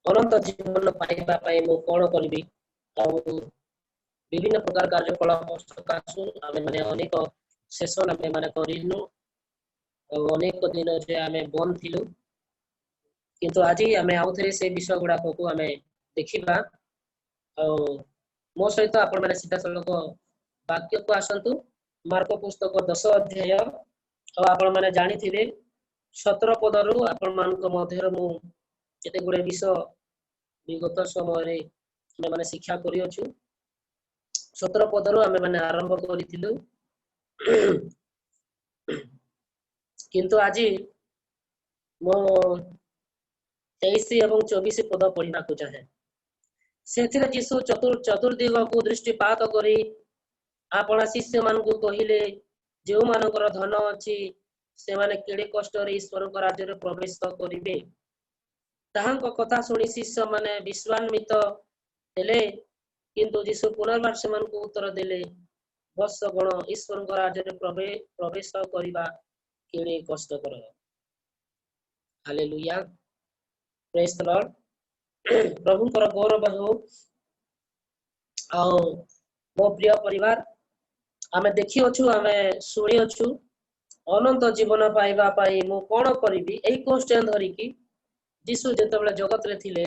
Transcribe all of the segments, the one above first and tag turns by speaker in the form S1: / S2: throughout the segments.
S1: अनंत जीवन पाइबा पाई मु कोन करबी और विभिन्न प्रकार कार्यकलाप सकाशु आमे माने अनेक सेशन आमे माने करिनु और अनेक दिन जे आमे बंद थिलु किंतु आज आमे आउथरे से विषय गुडा को आमे देखिबा और मो सहित आपण माने सीधा सलक वाक्य को आसंतु मार्क पुस्तक 10 अध्याय और आपण माने जानि थिबे 17 पदरु आपण मानक मध्यर मु केते गुडे विषय विगत समय रे माने शिक्षा करि अछु 17 पदरु आमे माने आरंभ करिथिलु किंतु आज मो 23 एवं 24 पद पढ़िबा को चाहे सेथिरे यीशु चतुर्दिग को दृष्टिपात करी आपना शिष्य मान को कहिले जो मानकर धन अछि से माने केडे कष्ट रे ईश्वर को राज्य रे प्रवेश करिवे ताहांको कथा सुनी शिष्य माने विश्वान्वित हेले किंतु यीशु पुनर्बार से मान को उत्तर देले वत्स गण ईश्वर को राज्य रे प्रवेश करिबा केडे कष्ट कर हालेलुया प्रेज द लॉर्ड प्रभु कर गौरव हो और मो प्रिय परिवार आमे देखि अछु आमे सुनी अछु अनंत जीवन पाइबा पाई मु कोन करिवि एई क्वेश्चन धरि कि यीशु जेतेबेले जगत रे थिले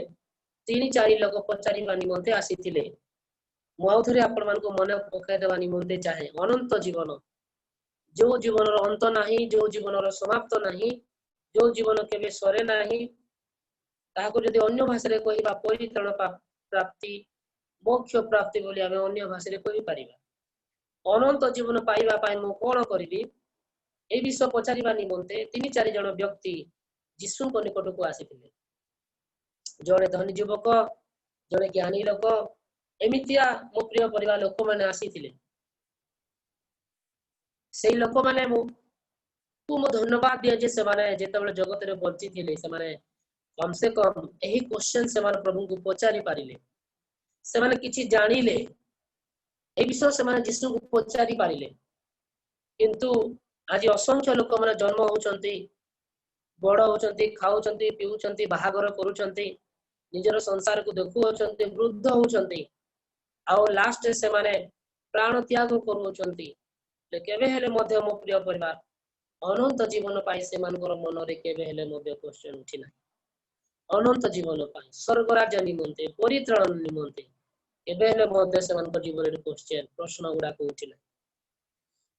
S1: 3-4 लोक पचारिबा निमंते आसीथिले मु आउथरे आपण मान को मन पकाय देबा निमंते चाहे अनंत जीवन जो जीवन रो अंत नाही जो जीवन रो समाप्त नाही जो जीवन केबे सरे नाही ताहाको जदि अन्य भाषा रे कहिबा परित्राण प्राप्ति मोक्ष प्राप्ति बोली आमे अन्य भाषा रे कहि परिबा अनंत जीवन पाइबा पाई मु कोन करिवि ए विषय पचारिबा निमंते 3-4 जन व्यक्ति यीशु को निकट को आसीथिले जने धनी युवक जने ज्ञानी लोक एमितिया मो प्रिय परिवार लोक माने आसीथिले सेई लोक माने मु धन्यवाद दिए जे से माने जेतेबेले जगत रे बंची थिले से माने कम से कम यही क्वेश्चन से माने प्रभु को पचारि पारिले से माने किछि जानिले ए विषय से माने यीशु को पचारि पारिले किंतु आज असंख्य लोक माने जन्म होचंती बड़ होचंती खाउचंती पिउचंती बाहागर करूचंती निजर संसार को देखुचंती वृद्ध होचंती आ लास्ट से माने प्राण त्याग करूचंती केबे हेले मध्य मो प्रिय परिवार अनंत जीवन पाई से मानकर मन रे केबे हेले मध्य क्वेश्चन उठी ना अनंत जीवन पाई स्वर्ग राज्य निमंते परित्राण निमंते केबे हेले मध्य से मानकर जीवन रे क्वेश्चन प्रश्न गुडा को उठी ना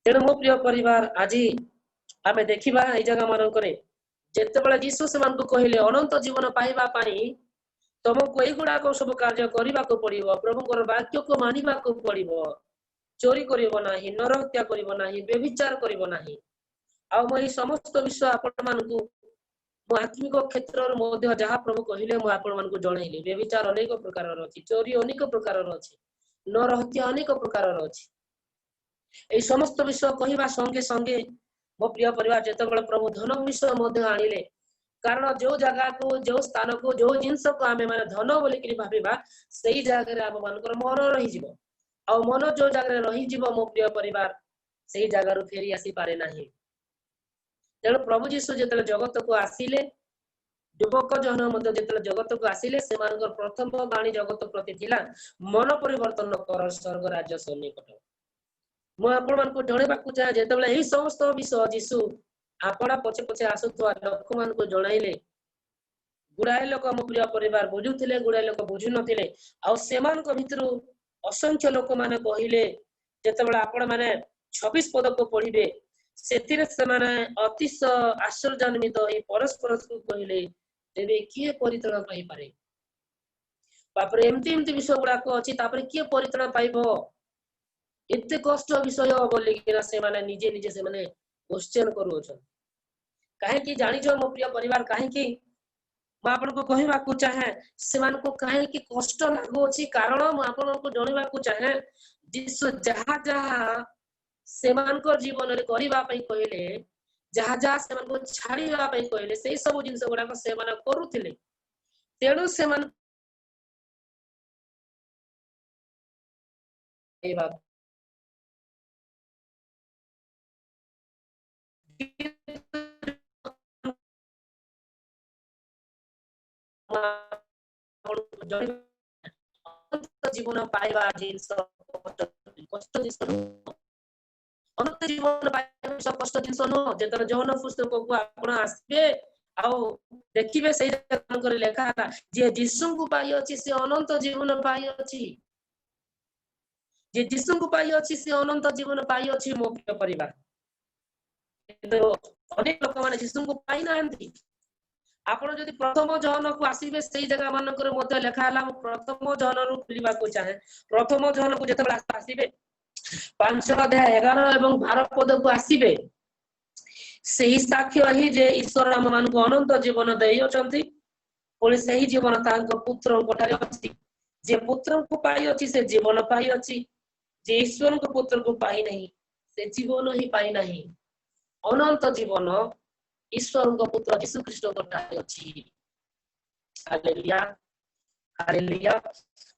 S1: तेणु मो प्रिय परिवार आज आमे देखिबा ए जगह मान करे जेतेबेले यीशु से मान को कहिले अनंत जीवन पाइबा पाई तुमको एई गुडा को सब कार्य करिबा को पड़िबो प्रभुकर वाक्य को मानिबा को पड़िबो चोरी करिबो नाही नरहत्या करिबो नाही व्यभिचार करिबो नाही आ मई समस्त विषय आपण मानकू मो आत्मिक क्षेत्र मध्ये जहा प्रभु कहिले मो आपण मानकू जणाइले व्यभिचार अनेक प्रकार अछि चोरी अनेक प्रकार अछि नरहत्या अनेक प्रकार अछि ए समस्त विषय कहिबा संगे संगे मो प्रिय परिवार जेतेबेले प्रभु धन विषय मध्ये आनिले कारण जो जगह को जो स्थान को जो जिंस को आमे माने धन बोली कि भाबिबा सेही जगह रे हम मानकर मन रही जिवो आ मन जो जगह रही जिवो मो प्रिय परिवार सेही जगह रु फेरी आसी पारे नाही तेणु प्रभु यीशु जेतेले जगत को आसिले युवक जन मध्ये जेतेले जगत को आसिले से मानकर प्रथम बाणी जगत प्रति थिला मन परिवर्तन कर स्वर्ग राज्य सन्निकट मु आपण मान को जणेबा को चाहे जेतेले एही समस्त विषय यीशु आपणा पछे पछे आसुथवा लोक मान को जणाइले गुडाए लोक मो प्रिय परिवार बुझुथिले गुडाए लोक बुझु नथिले आ सेमान को भितरु असंख्य लोक माने कहिले जेतेबेले आपण माने 26 पद को पढिबे सेतिरे से माने अतिश आश्चर्यान्वित होई परस्पर को कहिले तेबे किए परित्राण पाई पारे बापरे एमती विषय गुडा को अछि तापरे किए परित्राण पाइबो एते कष्ट विषय बोली कि से माने निजे निजे से माने क्वेश्चन करू छ काहे कि जानि जो मो प्रिय परिवार काहे कि म आपन को कहिबा को चाहे से मान को काहे कि कष्ट लागो अछि कारण म आपन को जणिबा को चाहे जिसु जहा जहा से मान को जीवन रे करिबा पई कहिले जहा जहा से मान को छाड़ीबा पई कहिले सेही सब जिंस गुडा को से मान करूथिले तेणु से मान ए बात अनंत जीवन पाइबा जिंस कष्ट जिंस अनंत जीवन पाइबा कष्ट जिंस न जेतर जौन पुस्तक को आपण आसबे आउ देखिबे सेही जगह लेखा जे यीशु को पाई अछि से अनंत जीवन पाई अछि जे यीशु को पाई अछि से अनंत जीवन पाई अछि मो प्रिय परिवार किंतु अनेक लोक माने यीशु को पाई नाहंती आपण जदि प्रथम जहन को आसीबे सेही जगह मानकर मते लेखा हला प्रथम जहन रु खुलिबा को चाहे प्रथम जहन को जते आसीबे 5 अध्याय 11 एवं 12 पद को आसीबे सेही साक्ष्य ही जे ईश्वर हम मान को अनंत जीवन देई अछंती पुणी सेही जीवन तांको पुत्र कोठारे अछि जे पुत्र को पाई अछि से जीवन पाई अछि जे ईश्वर को पुत्र को पाई नहीं से जीवन ही पाई नहीं अनंत जीवन ईश्वर को पुत्र यीशु ख्रीष्ट कोठारे अछि हालेलुया हालेलुया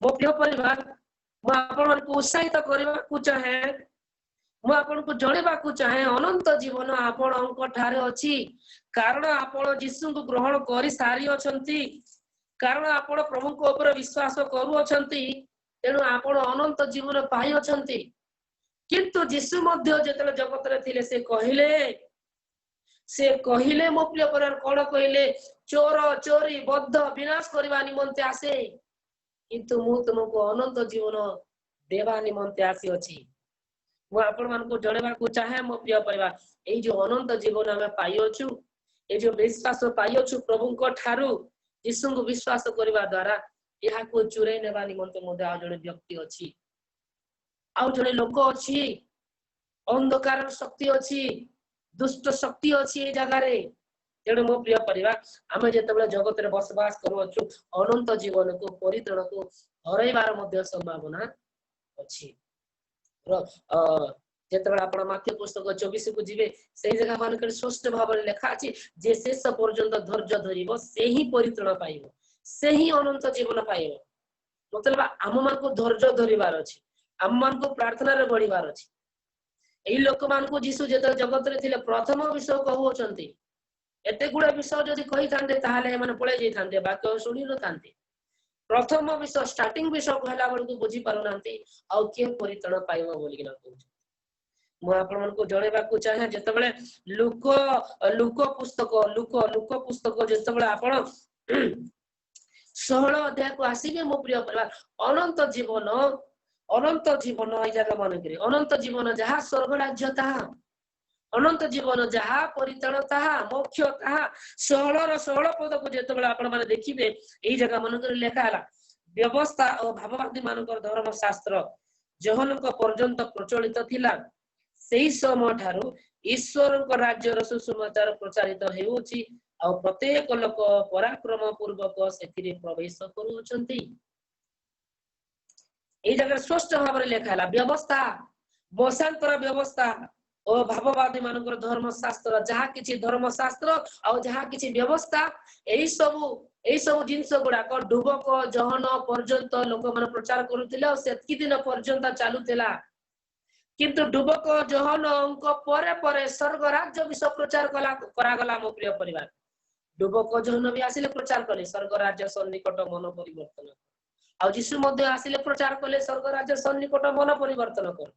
S1: मो प्रिय परिवार मो आपण को उत्साहित करबा को चाहे मो आपण को जणेबा को चाहे अनंत जीवन आपण ठारे अछि कारण आपण यीशु को ग्रहण करि सारी अछंती कारण आपण प्रभु को ऊपर विश्वास करू अछंती तेनु आपण अनंत जीवन पाई अछंती किंतु यीशु मध्य जेतले जगत रे थिले से कहिले मो प्रिय परिवार कोन कहिले चोर चोरी बद्ध विनाश करबा निमंते आसे किंतु मु तुमको अनंत जीवन देवा निमंते आसी अछि मु आपण मान को जणेबा को चाहे मो प्रिय परिवार ए जो अनंत जीवन हमें पाइयोछु ए जो विश्वास पाइयोछु प्रभु को ठारू यीशु को विश्वास करबा द्वारा यहा को चुरे नेबा निमंते मोदे आ जणे व्यक्ति अछि आ जणे लोक अछि अंधकार शक्ति अछि दुष्ट शक्ति अछि ए जगह रे तेणु मो प्रिय परिवार आमे जेतेबेले जगत रे बसवास करूछु अनंत जीवन को परित्रण को हरैबार मध्य संभावना अछि जेतेबेले आपण माथ्य पुस्तक 24 को जिवे सेही जगह मान कर स्पष्ट भाव में लिखा अछि जे शेष पर्यंत धैर्य धरिबो सेही परित्रण पाइबो सेही अनंत जीवन पाइबो मतलब आम मान को धैर्य धरिबार अछि आम मान को प्रार्थना रे बढ़िबार अछि एही लोक मान को यीशु जेते जगत रे थिले प्रथम विषय कहउचंती एते गुडा विषय जदि कहि थांते ताहाले माने पळे जै थांते वाक्य सुनि न थांते प्रथम विषय स्टार्टिंग विषय कहला बळ को बुझी पारु नांती आ के परित्रण पाइबो बोली ना कहउछ मु आपण मन को जणेबा को चाहे जेतेबेले लुक पुस्तक जेतेबेले आपण 16 अध्याय को आसीबे मो प्रिय परिवार अनंत जीवन ए जगह मन करे अनंत जीवन जहा स्वर्ग राज्य ताहा अनंत जीवन जहा परित्रण ताहा मोक्ष ताहा 16 पद को जेतेबेले आपण माने देखिबे एही जगह मन करे लेखा हला व्यवस्था और भाववादी मानकर धर्म शास्त्र जहनक पर्यंत प्रचलित थिला सेही समय ठारू ईश्वर को राज्य रो सुसमाचार प्रचारित हेउची आ प्रत्येक लोक पराक्रम पूर्वक सेथिरे प्रवेश करूछंती ए जगह स्पष्ट भाव रे लेखा हला व्यवस्था बसांतर व्यवस्था और भाववादी मानकर धर्म शास्त्र जहा किछि धर्म शास्त्र और जहा किछि व्यवस्था एही सब जिंस गुडा को डुबक जहन पर्यंत लोक मन प्रचार करूथिले और सेतकी दिन पर्यंत चालुथिला किंतु डुबक जहन अंक परे परे स्वर्ग राज्य विषय प्रचार करा गला मो प्रिय परिवार डुबक जहन भी आसिले प्रचार कले स्वर्ग राज्य सन्निकट मन परिवर्तन आ यीशु मध्ये आसिले प्रचार कले स्वर्ग राज्य सन्निकट मन परिवर्तन कर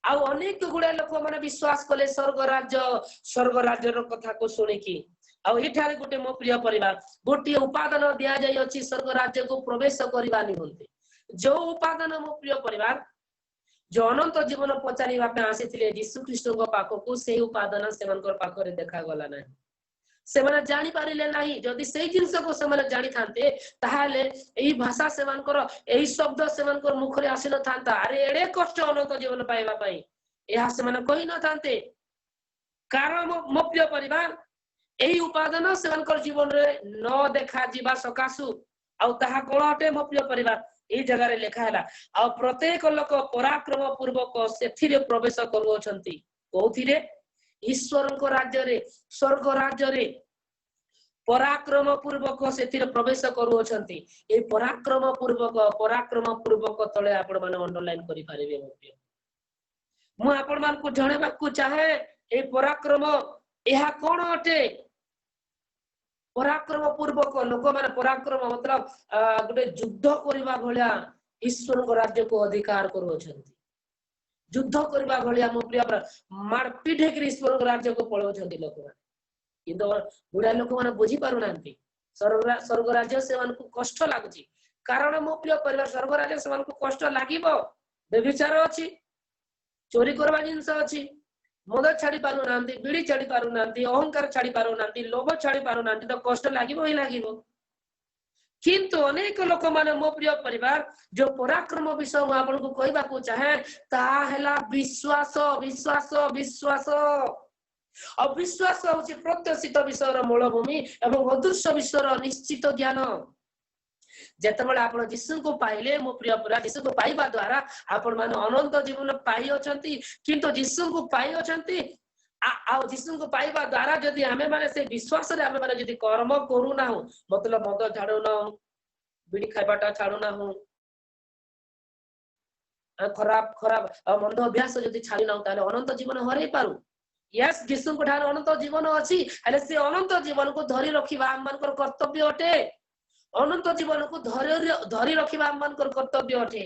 S1: आ अनेक गुडा लोक माने विश्वास कले स्वर्ग राज्य रो कथा को सुनि की आ एठारे गोटे मो प्रिय परिवार गोटे उपादान दिया जाय अछि स्वर्ग राज्य को प्रवेश करबा निमंते जो उपादान मो प्रिय परिवार जो अनंत जीवन पचारिबा पे आसीथिले यीशु ख्रीष्ट को पाखो को सेही उपादान सेमनकर पाखरे देखा गला नाही सेमाने जानि पारिले नाही जदि सेही जिंस को सेमाने जानि थांते ताहाले एही भाषा सेमनकर एही शब्द सेमनकर मुखरे आसी न थांता अरे एडे कष्ट अनंत जीवन पाइबा पई एहा सेमाने कहि न थांते कारण मो प्रिय परिवार एही उपादान सेमनकर जीवन रे न देखा जीवा सकासु आ ताहा कोन अटे मो प्रिय परिवार ए जगह रे लेखा हला आ प्रत्येक लोक पराक्रम पूर्वक सेथिरे प्रवेश करूछंती कोथिरे ईश्वर को राज्य रे स्वर्ग राज्य रे पराक्रम पूर्वक सेथिरे प्रवेश करूछंती ए पराक्रम पूर्वक तळे आपण माने अंडरलाइन करि पारिबे मु आपण मान को जणेबा को चाहे ए पराक्रम एहा कोन अटे पराक्रम पूर्वक लोक माने पराक्रम मतलब गोटे युद्ध करबा भलिया ईश्वर को राज्य को अधिकार करूछंती युद्ध करबा भलिया मो प्रिय मारपीट हेक ईश्वर को राज्य को पळौछंती लोक माने किंतु बुढ़ा लोक माने बुझी पारु नांती स्वर्ग राज्य से मानको कष्ट लागुची कारण मो प्रिय परिवार स्वर्ग राज्य से मानको कष्ट लागिबो व्यभिचार अछि चोरी करबा जिंस अछि मद छाड़ी पारु नांती बीड़ी छाड़ी पारु नांती अहंकार छाड़ी पारु नांती लोभ छाड़ी पारु नांती तो कष्ट लागिबो ही लागिबो किंतु अनेक लोक माने मो प्रिय परिवार जो पराक्रम विषय मैं आपको कहबा को चाहे ता हैला विश्वास विश्वास विश्वास अविश्वास होची प्रत्याशित विषयर मूलभूमि एवं अदृश्य विषयर निश्चित ज्ञान जेतेबेले आपण यीशु को पाइले मो प्रिय परिवार यीशु को पाइबा द्वारा आपण माने अनंत जीवन पाई अछंती किंतु यीशु को पाई अछंती आ यीशु को पाइबा द्वारा जदि हमें माने से विश्वास रे हमें माने जदि कर्म करू ना हो मतलब मद छाडू ना बीड़ी खाइबाटा छाडू ना हो खराब खराब मंद अभ्यास जदि छाडी ना ताले अनंत जीवन हरै पारू यस यीशु को ठार अनंत जीवन अछि हेले से अनंत जीवन को धरि रखिबा हम मानकर कर्तव्य अटे अनंत जीवन को धरि रखिबा हम मानकर कर्तव्य अटे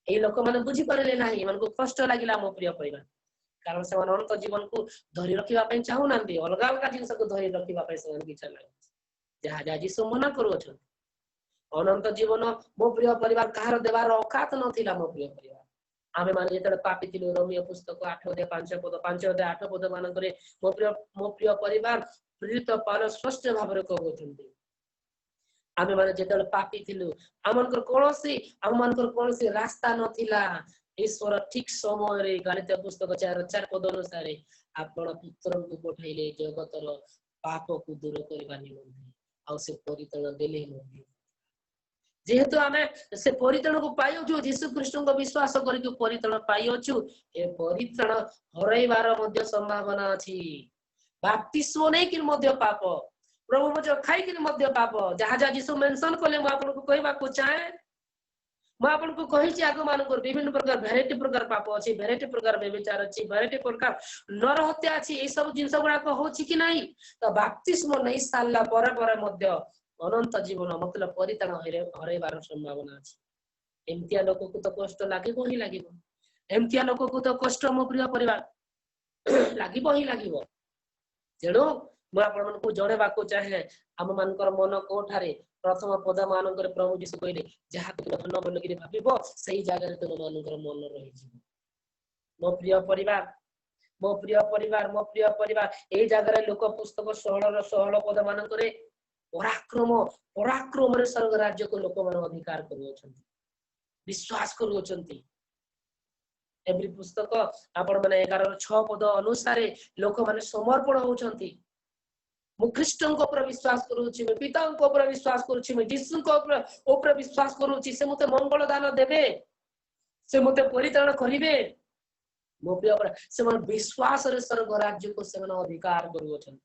S1: ए लोक माने बुझी परले नाही मन को कष्ट लागिला मो प्रिय परिवार कारण से अनंत जीवन को धरि रखिबा पई चाहू नांदी अलगा अलगा जिंस को धरि रखिबा पई से मन इच्छा लागे जहा जहा यीशु मना करू छ अनंत जीवन मो प्रिय परिवार कहार देवार औकात नथिला मो प्रिय परिवार आमे माने जेतले पापी थिलु रोमियो पुस्तक 8 अध्याय 5 अध्याय 8 पद मान करे मो प्रिय परिवार प्रेरित पाल स्पष्ट भाबरे कहउछन्ती आमे माने जेतले पापी थिलु आमनकर कोनोसी रास्ता नथिला ईश्वर ठीक समय रे गलात्य पुस्तक 4 पद अनुसार आपण पुत्र को पठाइले जगतर पाप को दूर करबा निमंते आ से परितरण देले निमंते जेहेतु आमे से परितरण को पाइयो जो यीशु कृष्ण को विश्वास करिके परितरण पाइयो छु ए परितरण हरैबार मध्य संभावना अछि बपतिस्म नै कि मध्य पाप प्रभु मज खाइ कि मध्य पाप जहा जहा यीशु मेंशन करले म आपन को कहबा को चाहे म आपन को कहि छी आगो मान को विभिन्न प्रकार वैरायटी प्रकार पाप अछि वैरायटी प्रकार व्यभिचार अछि वैरायटी प्रकार नरहत्या अछि ए सब जिंस गुडा को होछि कि नाही त बपतिस्म नै साला पर मध्य अनंत जीवन मतलब परिताण हरैबार संभावना अछि एमतिया लोक को तो कष्ट लागिबो ही लागिबो एमतिया लोक को तो कष्ट मो प्रिय परिवार लागिबो ही लागिबो जेणु म आपण मन को जणेबा को चाहे हम मानकर मन कोठारे प्रथम पद मानकर प्रभु यीशु कहले जहा तुम धन बोल कि भाबिबो सही जगह रे तुम मानकर मन रहि जिवो मो प्रिय परिवार ए जगह रे लोक पुस्तक 16 पद मानकर पराक्रम रे स्वर्ग राज्य को लोक मान अधिकार करूछंती विश्वास करूछंती एवरी पुस्तक आपण माने 11:6 पद अनुसार लोक माने समर्पण होउछंती मु कृष्ण को ऊपर विश्वास करूछि मैं पिता को ऊपर विश्वास करूछि मैं यीशु को ऊपर विश्वास करूछि से मते मंगल दान देबे से मते परित्राण करिवे मो प्रिय से मन विश्वास रे स्वर्ग राज्य को से मन अधिकार करूछंती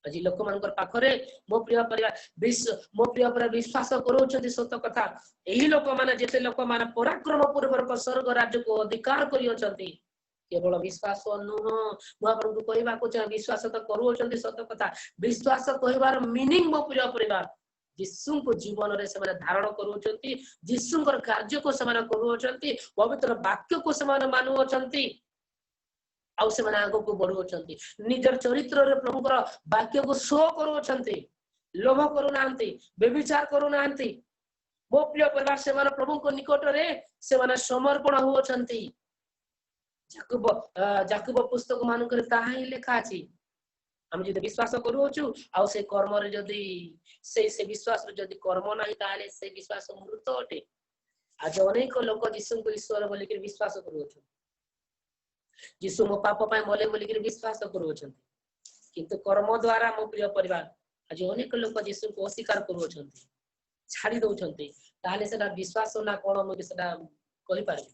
S1: आज लोक मानकर पाखरे मो प्रिय परिवार विश्वास करूछंती सत्य कथा एही लोक माने जेते लोक माने पराक्रम पूर्वक स्वर्ग राज्य को अधिकार करियोछंती केवल विश्वास नुह मु आपन को कहबा को चाहे विश्वास तो करूछंती सत्य कथा विश्वास कहबार मीनिंग मो प्रिय परिवार यीशु को जीवन रे से माने धारण करूछंती यीशुकर कार्य को से माने करूछंती पवित्र वाक्य को से माने मानुछंती आउ से माने आगो को बढ़ुछंती निजर चरित्र रे प्रभुकर वाक्य को शो करूछंती लोभ करू नांती व्यभिचार करू नांती मो प्रिय परिवार से माने प्रभु को निकट रे से माने समर्पण होछंती जाकब पुस्तक मान करे ताहा ही लिखा अछि हम जदि विश्वास करूछु आ से कर्म रे जदि से विश्वास रे जदि कर्म नाही ताले से विश्वास मृत अटे आज अनेक लोक यीशु को ईश्वर बोली के विश्वास करूछु यीशु मो पाप पाए मले बोली के विश्वास करूछंती किंतु कर्म द्वारा मो प्रिय परिवार आज अनेक लोक यीशु को अस्वीकार करूछंती छाड़ी दउछंती ताले सेटा विश्वास ना कोन मो सेटा कहि पारि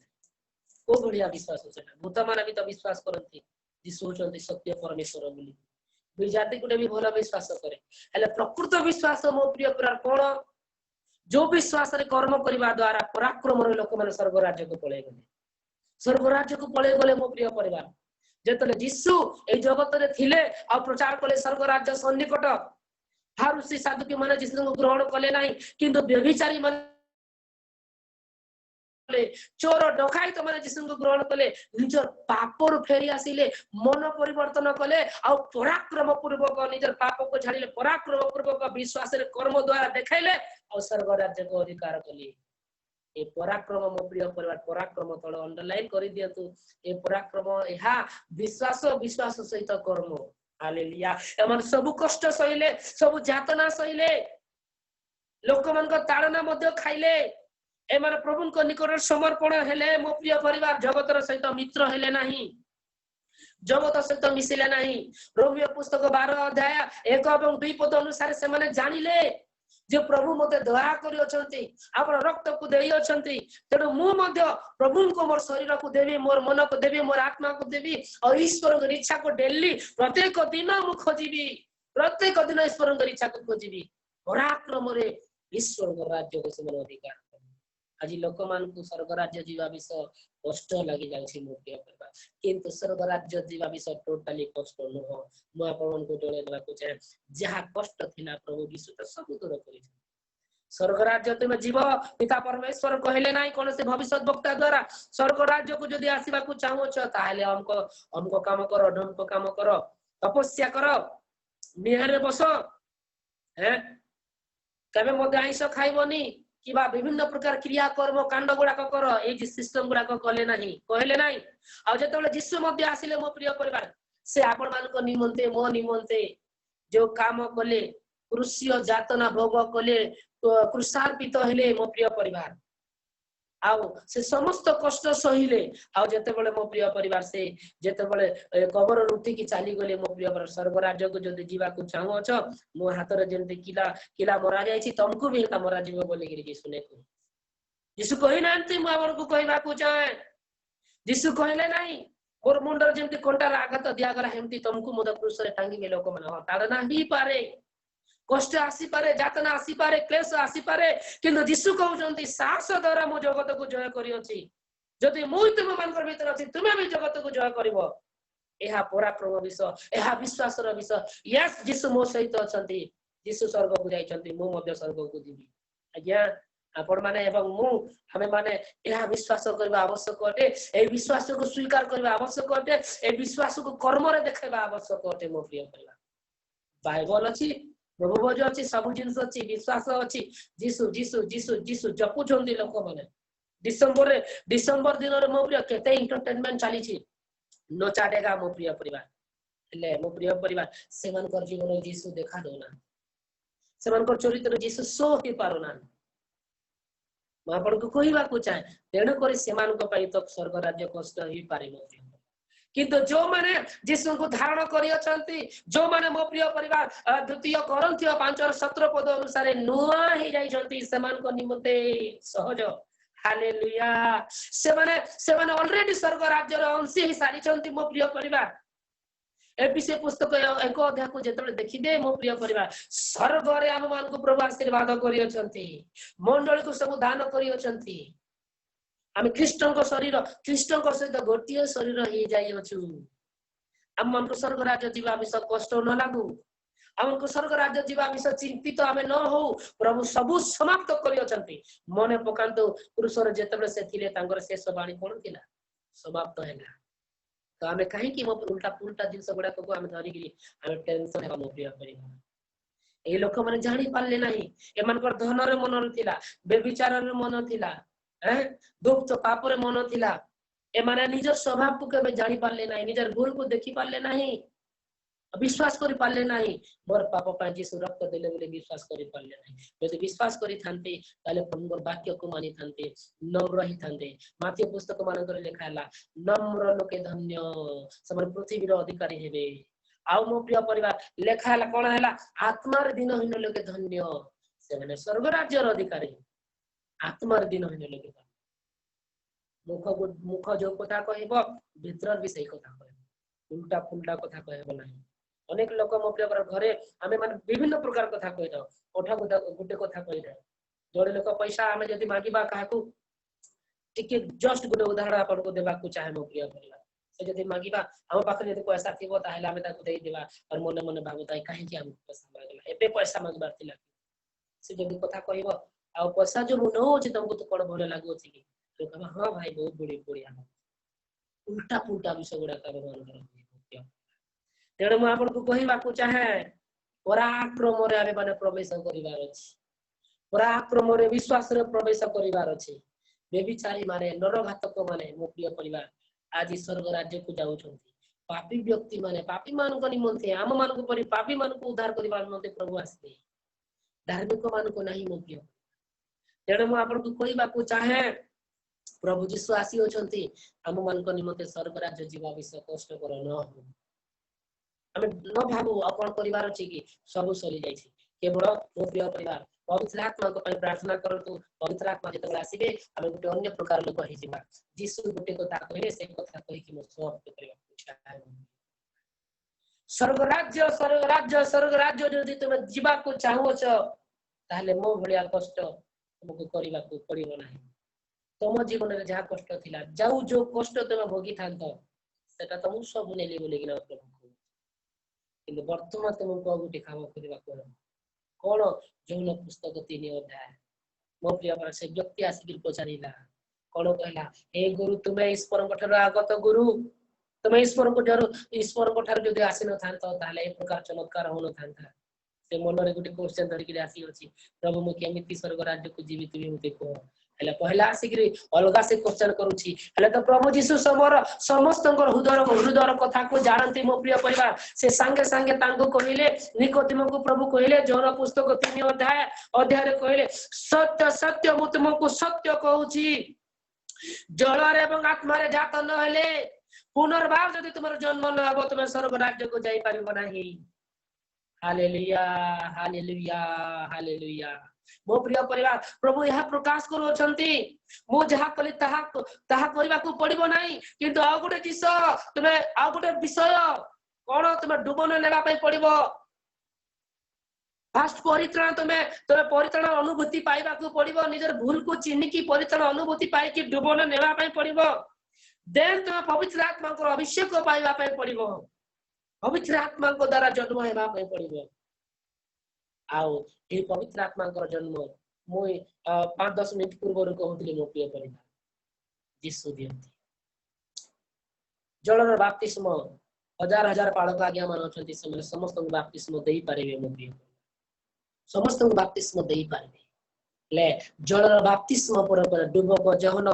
S1: को बढ़िया विश्वास सेटा भूत माने भी तो विश्वास करंती यीशु होचंती सत्य परमेश्वर बोली विजाति गुटे भी भलो विश्वास करे हेले प्रकृत विश्वास मो प्रिय परिवार कोन जो विश्वास रे कर्म करिबा द्वारा पराक्रम रे लोक माने स्वर्ग राज्य को पळे गले मो प्रिय परिवार जेतले यीशु ए जगत रे थिले आ प्रचार कले स्वर्ग राज्य सन्निकट फारूसी साधुकी माने यीशु को ग्रहण कले नाही किंतु व्यभिचारी माने चोर डकायत माने यीशु को ग्रहण कले निजर पापर फेरी आसिले मन परिवर्तन कले आ पराक्रम पूर्वक निजर पाप को छाड़िले पराक्रम पूर्वक विश्वास रे कर्म द्वारा देखाइले आ स्वर्ग राज्य को अधिकार कले ए पराक्रम मो प्रिय परिवार पराक्रम तळ अंडरलाइन करि दियतु ए पराक्रम एहा विश्वास विश्वास सहित कर्म हालेलुया एमन सब कष्ट सहिले सब यातना सहिले लोक मन को ताड़ना मध्य खाइले एमन प्रभु को निकट समर्पण हेले मो प्रिय परिवार जगतर सहित मित्र हेले नाही जगत सहित मिसिले नाही रोमियो पुस्तक 12 अध्याय 1 एवं 2 पद अनुसार से माने जानिले जे प्रभु मते दया करि अछंती आपण रक्त को देई अछंती तेनु मु मध्य प्रभु को मोर शरीर को देबी मोर मन को देबी मोर आत्मा को देबी और ईश्वर की इच्छा को डेली प्रत्येक दिन मु खोजिबी प्रत्येक दिन ईश्वर की इच्छा को खोजिबी पराक्रम रे ईश्वर को राज्य को समान अधिकार आज लोक मान को स्वर्ग राज्य जीवा विषय कष्ट लागि जाउछि मो प्रिय परिवार किंतु स्वर्ग राज्य जीवा विषय टोटली कष्ट नुह मु आपन को जणे देबा को चाहे जहा कष्ट थिला प्रभु यीशु त सब दूर करि स्वर्ग राज्य तुम जीव पिता परमेश्वर कहले नाही कोन से भविष्य वक्ता द्वारा स्वर्ग राज्य को जदी आसीबा को चाहो छ ताले हमको काम करो ढंग काम करो तपस्या करो निहारे बसो हैं कबे मध्य आइस खाइबनी किबा विभिन्न प्रकार क्रिया कर्म कांड गुडाक कर ए सिस्टम गुडाक कले नाही कहले नाही आ जेतबेले यीशु मध्य आसिले मो प्रिय परिवार से आपण मान को निमंते मो निमंते जो काम कले क्रूसीय जातना भोग कले क्रूसार्पित हेले मो प्रिय परिवार आउ से समस्त कष्ट सहिले आउ जेतेबेले मो प्रिय परिवार से जेतेबेले कबर रुटी की चाली गले मो प्रिय परिवार स्वर्ग राज्य को जदी जीवा को चाहो छ मो हाथ रे जेंते किला मरा जाय छी तुमको भी ता मरा जीव बोले गिरी सुने को यीशु कहि नांती मो आवर को कहबा को चाहे यीशु कहले नाही मोर मुंडर जेंते कोंटा आघात दिया गला हेमती तुमको मोद क्रूस रे टांगी में लोक मन ताड़ना ही पारे कष्ट आसी पारे जातना आसी पारे क्लेश आसी पारे किंतु यीशु कहउचंती साहस द्वारा मो जगत को जय करि अछि जदि मुई तुम मानकर भीतर अछि तुमे भी जगत को जय करिवो एहा पराक्रम विषय एहा विश्वास रो विषय यस यीशु मो सहित अछंती यीशु स्वर्ग को जाइछंती मो मध्य स्वर्ग को जीवी आज्ञा आपण माने एवं मु हमें माने एहा विश्वास करबा आवश्यक अटे ए विश्वास को स्वीकार करबा आवश्यक अटे ए विश्वास को कर्म रे देखबा आवश्यक अटे मो प्रिय परिवार बाइबल अछि प्रभु भज अछि सब जिंस अछि विश्वास अछि जीसु जीसु जीसु जीसु जपु छंदी लोक माने डिसेंबर दिन रे मो प्रिय केते एंटरटेनमेंट चली छी नो चाटेगा मो प्रिय परिवार ले मो प्रिय परिवार सेवन कर जीवन जीसु देखा दोना सेवन कर चरित्र जीसु सो ही पारुना म आपन को कहबा को चाहे तेण करी सेमान को पई तो स्वर्ग राज्य कष्ट ही पारे मो प्रिय किंतु जो माने यीशु को धारण करि अछंती जो माने मो प्रिय परिवार द्वितीय कोरिन्थियो 5:17 पद अनुसार नुआ ही जाई छंती समान को निमते सहज हालेलुया से माने ऑलरेडी स्वर्ग राज्य रो अंश ही सारी छंती मो प्रिय परिवार एपीसी पुस्तक 1 अध्याय को जेतले देखि दे मो प्रिय परिवार स्वर्ग रे हम मान को प्रभु आशीर्वाद करि अछंती मंडली को सब दान करि अछंती आमे ख्रीष्टन को शरीर ख्रीष्टन को सहित गोटिए शरीर ही जाई अछु हम मन को स्वर्ग राज्य जीवा विषय कष्ट न लागू हम को स्वर्ग राज्य जीवा विषय चिंतित आमे न हो प्रभु सब समाप्त करि अछंती मने पकांतो पुरुषर जेतबे से थिले तांगर शेष बाणी कोन थिला समाप्त हैला तो आमे काहे कि उल्टा पुल्टा जिंस गुडा को आमे धरि गिरी आमे टेंशन हेबा मो प्रिय परिवार ए लोक माने जानि पाले नाही ए मन कर धन रे मन थिला बेविचार रे मन थिला दुख तो पाप रे मन थिला ए माने निज स्वभाव को केबे जानि पाले नाही निजर भूल को देखि पाले नाही विश्वास करि पाले नाही मोर पाप पा यीशु रक्त देले बोले विश्वास करि पाले नाही यदि विश्वास करि थानते ताले प्रभुर वाक्य को मानि थानते नम्र ही थानते माथि पुस्तक मान कर लेखाला नम्र लोके धन्य समर पृथ्वी रो अधिकारी हेबे आउ मो प्रिय परिवार लेखाला कोन हैला आत्मार दिन हिन लोके धन्य से माने स्वर्ग राज्य रो अधिकारी आत्मार दिन हिन लोके मुख जो कथा कहबो भीतर भी सही कथा कहबो उल्टा पुल्टा कथा कहबो नाही अनेक लोक मो प्रिय घरे आमे माने विभिन्न प्रकार कथा कहि दो ओठा गुटे कथा कहि दे जोड़े लोक पैसा आमे जदी मागिबा काहकू टिके जस्ट गुटे उदाहरण आपन को देबा को चाहे मो प्रिय परिवार से जदि मागिबा हम पाखरे जदि पैसा थिबो ताहेले हमें ताको देई देबा और मने मने भाबुताई काहे कि हम पैसा मागला एबे पैसा मागबार थिला से जदि कथा कहबो आ पैसा जो न होछि तुमको तो कोन भले लागो छी कि तो कहबा हां भाई बहुत बढ़िया उल्टा पुल्टा विषय गुडा कर मन तेणु मैं आपको कहवाक चाहे पराक्रम रे आबे माने प्रवेश करिवार अछि पराक्रम रे विश्वास रे प्रवेश करिवार अछि बेबिचारी माने नरघातक माने मो प्रिय परिवार आज स्वर्ग राज्य को जाउछंती पापी व्यक्ति माने पापी मान को निमंते आम मान को परि पापी मान को उद्धार करिवार निमंते प्रभु आसीबे धार्मिक मान को नहीं मो प्रिय तेणु मैं आपको कहवाक चाहे प्रभु जीशु आसी होछंती आम मान को निमंते स्वर्ग राज्य जीवा विषय कष्ट कर न हो हमें न भाबू अपन परिवार अछि कि सब सरी जाय छी केवल मो प्रिय परिवार पवित्र आत्मा को प्रार्थना करतु पवित्र आत्मा जते आसीबे हमें गुटे अन्य प्रकार लोक होई जिबा जीशु गुटे कथा कहले से कथा कहि कि मो समाप्त करबा चाहे स्वर्ग राज्य जदि तुम जीवा को चाहो छ ताले मो भलिया कष्ट तुमको करबा को पड़िबो नाही तुम जीवन रे जहा कष्ट थिला जाऊ जो कष्ट तुम भोगी थांत सेटा तुम सब नेली बोले कि प्रभु किंतु वर्तमान तुमको गुटे काम करबा को कौन जौन पुस्तक 3 अध्याय मो प्रिय पर से व्यक्ति आसी पचारिला कौन कहला हे गुरु तुम्हें ईश्वर कोठार आगत गुरु तुम्हें ईश्वर कोठार जदि आसी न थांत ताले ए प्रकार चमत्कार हो न थांता से मन रे गुटे क्वेश्चन धरि के आसी अछि प्रभु मो केमिति स्वर्ग राज्य को जीवित भी होते को हला पहला आसिकरी अलगा से क्वेश्चन करूची हला तो प्रभु जीशु समस्त हृदय कथा को जानती मो प्रिय परिवार से संगे संगे तांको कहिले निकोदेम को प्रभु कहिले जौन पुस्तक 3 अध्याय रे कहिले सत्य सत्य मु तुमको सत्य कहूची जल रे एवं आत्मा रे जात न हेले पुनर्भाव यदि तुमर जन्म न हो तुम स्वर्ग राज्य को जाई परिबो नाही हालेलुया हालेलुया हालेलुया मो प्रिय परिवार प्रभु यह प्रकाश करो छंती मो जहा कली ताहा करबा को पड़िबो नाही किंतु आ गुटे किस तुमे आ गुटे विषय कोन तुमे डुबन लेबा पई पड़िबो फास्ट परित्राण तुमे परित्राण अनुभूति पाइबा को पड़िबो निजर भूल को चिन्ह की परित्राण अनुभूति पाई कि डुबन लेबा पई पड़िबो देन तुमे पवित्र आत्मा को अभिषेक पाइबा पई पड़िबो पवित्र आत्मा को द्वारा जन्म हेबा पई पड़िबो आउ ए पवित्र आत्मा को जन्म मु 5-10 मिनिट पूर्व कहउतली मो प्रिय परिवार जीशु दियंती जलर बाप्तिस्म हजार हजार पालक आज्ञा मान अछंती समय समस्त बाप्तिस्म देई पारेबे मो प्रिय समस्त बाप्तिस्म देई पारेबे ले जलर बाप्तिस्म पर डुबक जहन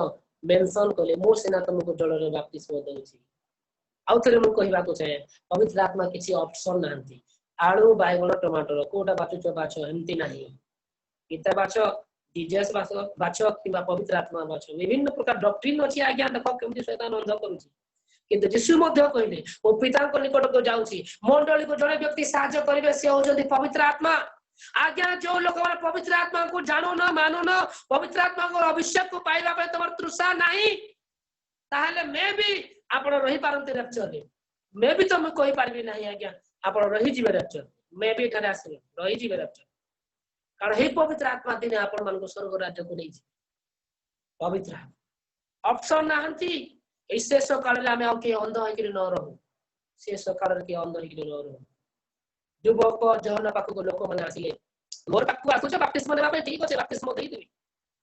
S1: मेंशन कले मो सेना तुमको जलर बाप्तिस्म दउची आउ थरे मु कहिबा को चाहे पवित्र आत्मा किछि ऑप्शन नांती आलू बाइगण टमाटर कोटा बाचो बाचो एमती नाही गीता बाचो जीजस बाचो किबा पवित्र आत्मा बाचो विभिन्न प्रकार डॉक्ट्रिन अछि आज्ञा देखो केमति शैतान अंध करूची किंतु यीशु मध्य कहले ओ पिता को निकट को जाउची मंडली को जड़े व्यक्ति सहायता करिवे से होजंती पवित्र आत्मा आज्ञा जो लोक माने पवित्र आत्मा को जानो न मानो न पवित्र आत्मा को अभिषेक को पाइबा पे तमर तृषा नाही ताहले मैं भी आपण रही पारंते रक्षर रे मैं भी तुम कहि पारबी नाही आज्ञा आपण रही जीवे रक्षर मैं भी एठारे आसी रही जीवे रक्षर कारण हे पवित्र आत्मा दिने आपण मन को स्वर्ग राज्य को नै पवित्र ऑप्शन नाहंती ए शेष काल में आउ के अंध होई कि न रहू शेष काल के अंध होई कि न रहू युवक जहन पाखु को लोक माने आसिले मोर पाखु आसुछ बाप्तिस्म नेबा पे ठीक अछि बाप्तिस्म देई देबी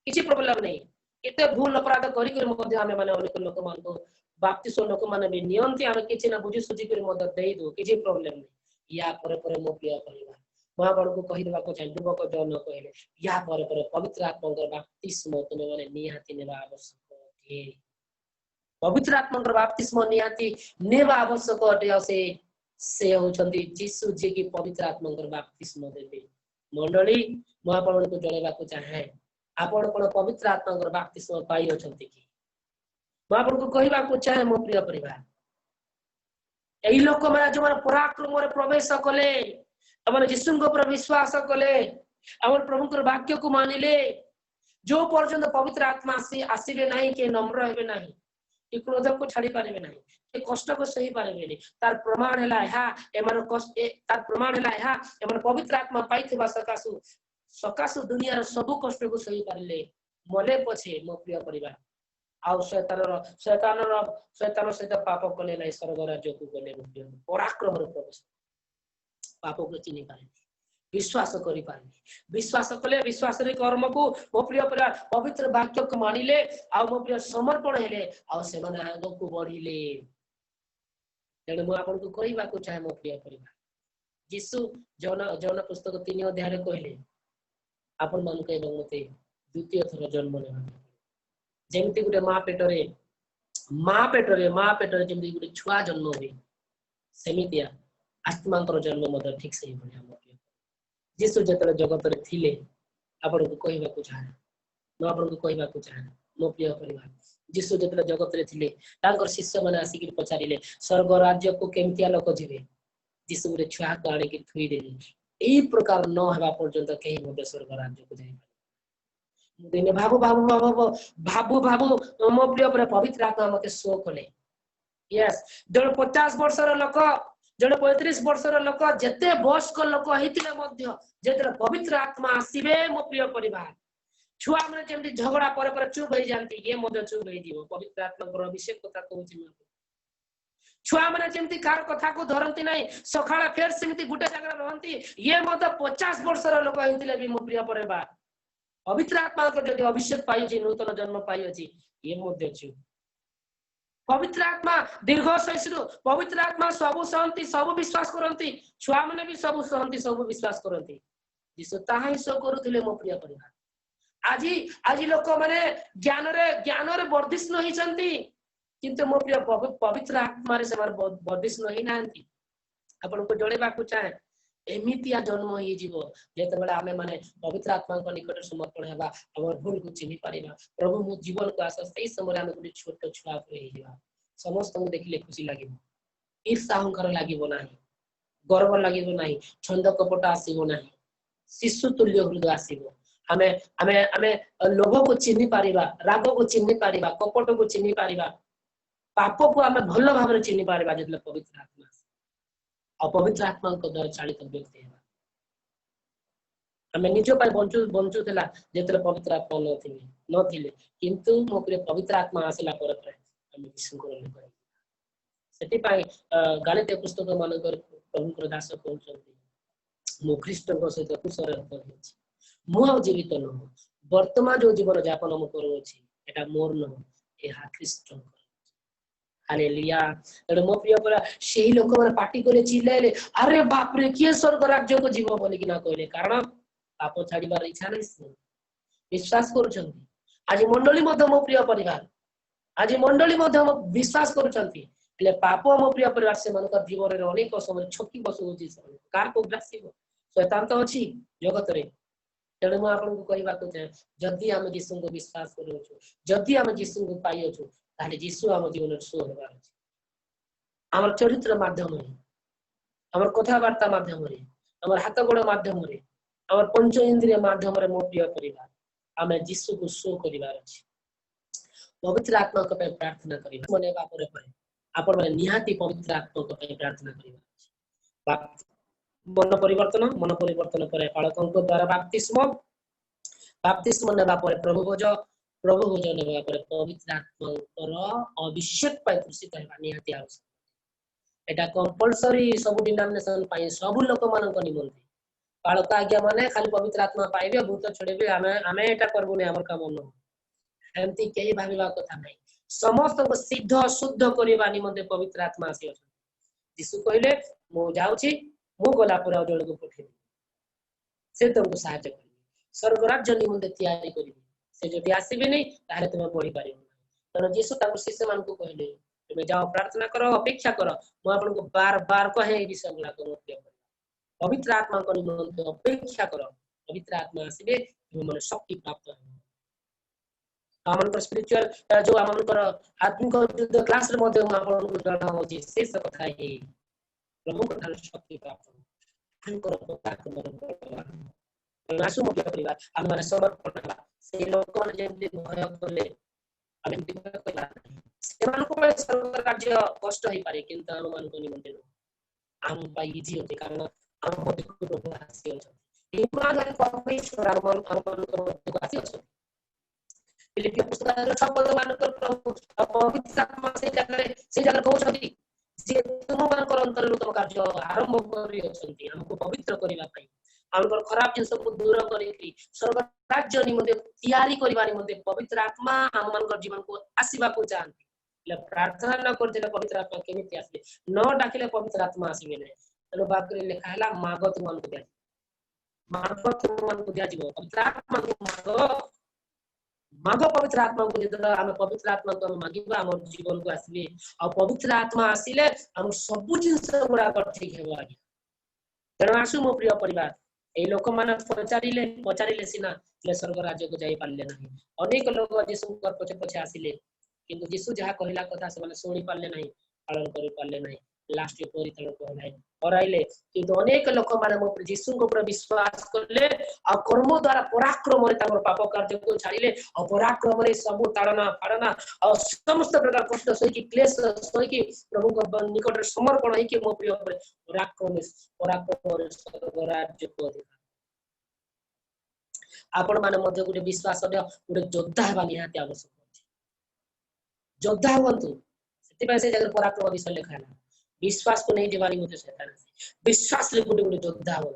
S1: किछि प्रॉब्लम नै एते भूल अपराध करी कर मध्ये हमें माने अनेक लोक मान को बाप्तिस्म लोक माने भी नियंती हम किछि ना बुझी सुझी कर मदद देई दो किछि प्रॉब्लम नै या पर मो प्रिय परिवार महाबड़ को कहि देबा को चाहे युवक जन कहले या पर पवित्र आत्मा को बाप्तिस्म तने माने निहाती नेबा आवश्यक अछि पवित्र आत्मा को बाप्तिस्म निहाती नेबा आवश्यक अटे से होचंती जीसु जी की पवित्र आत्मा को बाप्तिस्म देबे मंडली महाबड़ को जळेबा को चाहे आपण कोन पवित्र आत्मा को बाप्तिस्म पाई अछंती कि महाबड़ को कहिबा को चाहे मो प्रिय परिवार एई लोक माने जो पराक्रम रे प्रवेश कले हमर यीशु को पर विश्वास कले हमर प्रभु को वाक्य को मानिले जो पर्यंत पवित्र आत्मा आसीबे नाही के नम्र हेबे नाही कि क्रोध को छाड़ी पारेबे नाही के कष्ट को सही पारेबे नहीं तार प्रमाण हैला हा एमन कष्ट तार प्रमाण हैला हा एमन पवित्र आत्मा पाइथिबा सकासु दुनिया रो सब कष्ट को सही पारले मले पछे मो प्रिय परिवार आउ शैतान सहित पाप कले नहीं स्वर्ग राज्य को गले पराक्रम प्रवेश पाप को चिन्ह पारे विश्वास करि पारे विश्वास कले विश्वास रे कर्म को मो प्रिय पवित्र वाक्य को मानिले आ मो प्रिय समर्पण हेले आ से माने आगो को बढ़िले तेणु मु आपन को कहबा को चाहे मो प्रिय परिवार यीशु जौन पुस्तक 3 अध्याय रे कहले आपन मन के मते द्वितीय थर जन्म लेबा जेमति गुटे मां पेटरे जेमति गुटे छुआ जन्म होई सेमितिया आत्मांतर जन्म मदर ठीक से बने हम यीशु जतले जगत रे थिले आपन को कहबा को चाहे न आपन को कहबा को चाहे मो प्रिय परिवार यीशु जतले जगत रे थिले तांकर शिष्य माने आसी कि पचारिले स्वर्ग राज्य को केमतिया लोक जिवे यीशु गुटे छुआ को आने कि थुई देली एई प्रकार न हेबा पर्यंत केही मते स्वर्ग राज्य को जाई दिने भाबु मो प्रिय पवित्र आत्मा मते शो कले यस जण 50 वर्षर लोक जण 35 वर्षर लोक जते वयस्क लोक हेतिले मध्य जेते पवित्र आत्मा आसीबे मो प्रिय परिवार छुआ माने जेमति झगड़ा पर चुप हो जानती ये मध्य चुप हो जीवो पवित्र आत्मा को अभिषेक कथा कहूची छुआ माने जेमति कार कथा को धरंती नाही सखाळा फेर सेमति गुटे जगह रहंती ये मध्य 50 वर्षर लोक हेतिले भी मो प्रिय परिवार पवित्र आत्मा को जदि अभिषेक पाइछि नूतन जन्म पाइछि ये मध्य छु पवित्र आत्मा दीर्घ सहिष्णु पवित्र आत्मा सब सहंती सब विश्वास करंती छुआ माने भी सब सहंती सब विश्वास करंती यीशु ताहा ही सो करूथिले मो प्रिय परिवार आजी लोक माने ज्ञान रे वर्धिष्णु हिचंती किंतु मो प्रिय पवित्र आत्मा रे से वर्धिष्णु ही नांती आपन को जणेबा को चाहे एमितिया जन्म हो जीवो जेते बेला हमें माने पवित्र आत्मा को निकट समर्पण हेबा हमर भूल को चिन्हि पारिबा प्रभु मो जीवन को आशा सही समय हम गुडी छोट छुआ को हे जीवा समस्त को देखिले खुशी लागिबो ईर्ष्या अहंकार लागिबो नाही गर्व लागिबो नाही छंद कपट आसीबो नाही शिशु तुल्य हृदय आसीबो हमें हमें हमें लोभ को चिन्हि पारिबा राग को चिन्हि पारिबा कपट को चिन्हि पारिबा पाप को हमें भलो भाबरे चिन्हि पारिबा जेतले पवित्र आत्मा अपवित्र आत्मा को द्वारा चालित व्यक्ति है हमें निज पाई बंचु थला जेतले पवित्र आत्मा न थिले किंतु मो प्रिय पवित्र आत्मा आसला पर हम यीशु को ले कर सेति पाई गलात्य पुस्तक मानकर प्रभु को दास कहउछंती मो ख्रीष्ट को सहित कुसर होछि मो आ जीवित न वर्तमान जो जीवन यापन मो करू अछि एटा मोर न एहा ख्रीष्ट हालेलुया एडो मो प्रिय पर सेही लोक माने पार्टी करे चिल्लाइले अरे बाप रे के स्वर्ग राज्य को जीव बोली कि ना कहले कारण पाप छाड़ीबार इच्छा नै विश्वास करूछंती आज मंडली मध्य मो प्रिय परिवार आज मंडली मध्य विश्वास करूछंती ले पाप मो प्रिय परिवार से मन का जीवन रे अनेक समय छकी बसुची कार को ग्रासिबो शैतान तो अछि जगत रे तेणु मु आपन को कहबा को चाहे जदी हम यीशु को विश्वास करूछु जदी हम यीशु को पाइयोछु ताले यीशु हम जीवन सो हेबार अछि हमर चरित्र माध्यम रे हमर कथा वार्ता माध्यम रे हमर हाथ गोड़ माध्यम रे हमर पंच इंद्रिय माध्यम रे मो प्रिय परिवार हमें यीशु को सो करिवार अछि पवित्र आत्मा को पे प्रार्थना करिवा मने बापर पे आपन माने निहाती पवित्र आत्मा को पे प्रार्थना करिवा अछि मन परिवर्तन पर बालकों द्वारा बाप्तिस्म नेबा पर प्रभु भोजन नेबा पर पवित्र आत्मा पर अभिषेक पाई कृषित हेबा निहाती आवश्यक एटा कंपलसरी सब डिनोमिनेशन पाई सब लोक मान को निमंत्रण बालक आज्ञा माने खाली पवित्र आत्मा पाइबे भूत छड़ेबे हमें एटा करबो ने हमर काम न एमती केही भाबिबा कथा नै समस्त को सिद्ध शुद्ध करबा निमंते पवित्र आत्मा आसी अछि यीशु कहले मो जाउछी मो गला पर जण को पठे से तुमको सहायता करिवे स्वर्ग राज्य निमंते तैयारी करिवे से जदि आसीबे नै ताले तुम पढि पारिबो तनो यीशु ताको शिष्य मान को कहले तुम जाओ प्रार्थना करो अपेक्षा करो मो आपन को बार-बार कहे ई विषय गुला को पवित्र आत्मा को निमंते अपेक्षा करो पवित्र आत्मा आसीबे तुम मन शक्ति प्राप्त हो हमन स्पिरिचुअल जो हमन कर आत्मिक युद्ध क्लास रे मध्ये आपन को जणा होची शेष कथा हे प्रभु कथा शक्ति प्राप्त हो कर कथा को नासु मुख्य परिवार हम माने समर्पण से लोक मन जेमति भय करले हम दिबा कला से मान को स्वर्ग राज्य कष्ट होई पारे किंतु हम मान को निमंत्रण हम पाई इजी होते कारण हम मते को प्रभु आसी अछि इमान परमेश्वर हम को आसी अछि फिलिपियो पुस्तक 6 मानकर प्रभु पवित्र आत्मा से जगह कहउछथि जे तुम मानकर अंतरनु तुम कार्य आरंभ करि अछंती हमको पवित्र करिवा पई हमकर खराब जिंस को दूर करिकि स्वर्ग राज्य निमंते तैयारी करिवा निमंते पवित्र आत्मा हम मानकर जीवन को आसीबा को चाहती ले प्रार्थना न करते पवित्र आत्मा केमिति आसीबे न डाकिले पवित्र आत्मा आसीबे नै तनो बाकरे लिखा हला मागो तुम को दिया मागो तुम को दिया जीव पवित्र आत्मा को मागो पवित्र आत्मा को जेतला हम पवित्र आत्मा को मागिबा हमर जीवन को आसीबे आ पवित्र आत्मा आसीले हम सब जिंस गुडा कर ठीक हेबो आगे तेणु आसु मो प्रिय परिवार ए लोक मान पचारिले सिना ले स्वर्ग राज्य को जाई पारले नाही अनेक लोक यीशु कर पछे पछे आसीले किंतु यीशु जहा कहिला कथा से माने सुनी पारले नाही पालन करि पारले नाही लास्ट परितरण कहलाय कराइले किंतु अनेक लोक माने मो यीशु को ऊपर विश्वास करले आ कर्म द्वारा पराक्रम रे ताकर पाप कार्य को छाड़िले आ पराक्रम रे सब ताड़ना फाड़ना और समस्त प्रकार कष्ट सही की क्लेश सही की प्रभु को निकट रे समर्पण है कि मो प्रिय पराक्रम रे स्वर्ग राज्य को अधिकार आपण माने मध्य गुटे विश्वास रे गुटे योद्धा हेबा निहाती आवश्यक योद्धा हुंतु सेति से जगह पराक्रम विषय लिखा है विश्वास को नहीं दिवानी मुझे शैतान विश्वास ले गुटे गुटे योद्धा हो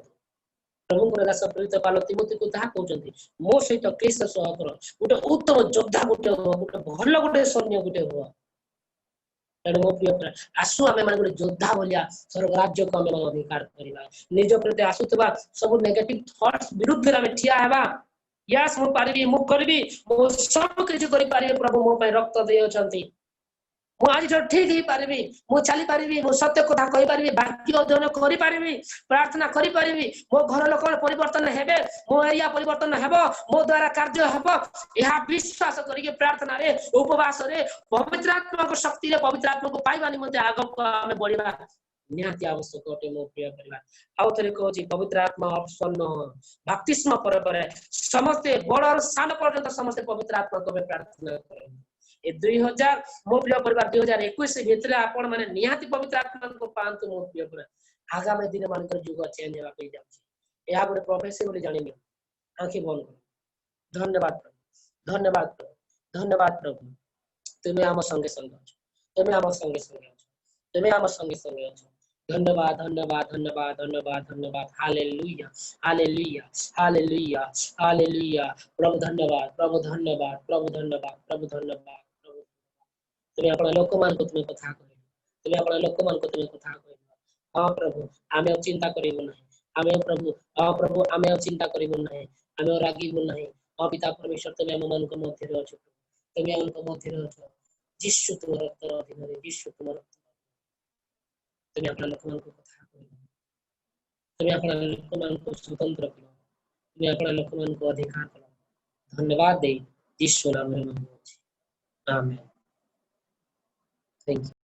S1: प्रभु को दास प्रेरित पालो तिमोथी को ताहा कहउचंती मो सहित क्लेश सह कर गुटे उत्तम योद्धा गुटे हो गुटे भलो गुटे सैन्य गुटे हो तेणु मो प्रिय आसु आमे माने गुटे योद्धा बोलिया स्वर्ग राज्य को आमे अधिकार करिबा निज प्रति आसुतबा सब नेगेटिव थॉट्स विरुद्ध रे आमे ठिया हेबा यस मो पारिबी मो करबी मो सब किछ करि पारिबे प्रभु मो पय रक्त देयछंती मो आज ठीक ही पारिबी मो चली पारिबी मो सत्य कथा कहि पारिबी वाक्य अध्ययन करि पारिबी प्रार्थना करि पारिबी मो घर लोक परिवर्तन हेबे मो एरिया परिवर्तन हेबो मो द्वारा कार्य हेबो यहा विश्वास करिके प्रार्थना रे उपवास रे पवित्र आत्मा को शक्ति रे पवित्र आत्मा को पाइबा निमंते आगो को हमें बढ़िबा निहाती आवश्यक अटे मो प्रिय परिवार आउ थरे कहछि पवित्र आत्मा प्रसन्न बपतिस्मा पर समस्त बड़ और सान पर्यंत समस्त पवित्र आत्मा को प्रार्थना करे ए 2000 मो प्रिय परिवार 2021 भितर आपण माने निहाती पवित्र आत्मा को पांतु मो प्रिय परिवार आगामी दिन मानकर युग चेंज हेबा पे जाउछि या गुटे प्रोफेसी बोली जानि आंखि बंद कर धन्यवाद प्रभु धन्यवाद प्रभु धन्यवाद प्रभु तुमे आम संगे संगे अछ तुमे आम संगे संगे अछ तुमे आम संगे संगे अछ धन्यवाद धन्यवाद धन्यवाद धन्यवाद धन्यवाद हालेलुया हालेलुया हालेलुया हालेलुया प्रभु धन्यवाद प्रभु धन्यवाद प्रभु धन्यवाद प्रभु धन्यवाद तुम अपना लोक मान को तुम कथा कह तुम अपना लोक मान को तुम कथा कह हां प्रभु आमे चिंता करिबो नहीं आमे प्रभु हां प्रभु आमे चिंता करिबो नहीं आमे रागिबो नहीं हां पिता परमेश्वर तुम हम मान को मध्य रे अछ तुम हम को मध्य रे अछ यीशु तुम रक्त अधीन रे यीशु तुम रक्त तुम अपना लोक मान को कथा कह तुम अपना लोक मान को स्वतंत्र करो तुम अपना लोक मान को अधिकार करो धन्यवाद दे यीशु नाम में आमेन Thank you.